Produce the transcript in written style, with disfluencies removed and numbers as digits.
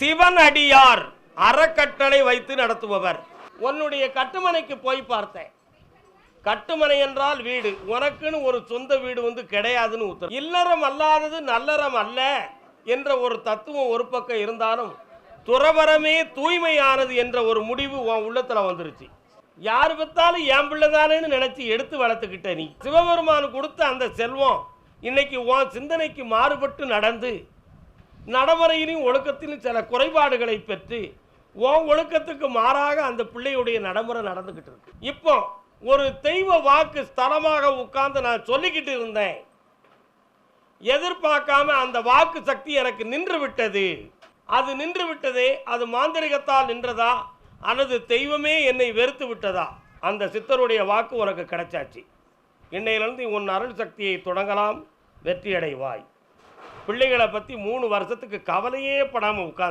சிவன் அடியார் அறக்கட்டளை வைத்து நடத்துபவர். உன்னுடைய கட்டுமனைக்கு போய் பார்த்தேன். கட்டுமனை என்றால் வீடு, உனக்குன்னு ஒரு சொந்த வீடு கிடையாதுன்னு உத்தரவு. இல்லறம் அல்லாதது நல்லறம் அல்ல என்ற ஒரு தத்துவம் ஒரு பக்கம் இருந்தாலும் துறவரமே தூய்மையானது என்ற ஒரு முடிவு உன் உள்ளத்துல வந்துருச்சு. யார் பார்த்தாலும் என் பிள்ளைதானேன்னு நினைச்சு எடுத்து வளர்த்துக்கிட்ட நீ. சிவபெருமான் கொடுத்த அந்த செல்வம் இன்னைக்கு உன் சிந்தனைக்கு மாறுபட்டு நடந்து நடைமுறையிலும் ஒழுக்கத்திலும் சில குறைபாடுகளை பெற்று உன் ஒழுக்கத்துக்கு மாறாக அந்த பிள்ளையுடைய நடைமுறை நடந்துகிட்டு இருக்கு. இப்போ ஒரு தெய்வ வாக்கு ஸ்தலமாக உட்கார்ந்து நான் சொல்லிக்கிட்டு இருந்தேன். எதிர்பார்க்காம அந்த வாக்கு சக்தி எனக்கு நின்று விட்டது. அது நின்று விட்டதே, அது மாந்திரிகத்தால் நின்றதா அல்லது தெய்வமே என்னை வெறுத்து விட்டதா? அந்த சித்தருடைய வாக்கு உனக்கு கிடைச்சாச்சு. இன்னையிலிருந்து உன் அருள் சக்தியை தொடங்கலாம், வெற்றியடைவாய். பிள்ளைகளை பற்றி 3 வருஷத்துக்கு கவலையே படாமல் உட்கார்ந்து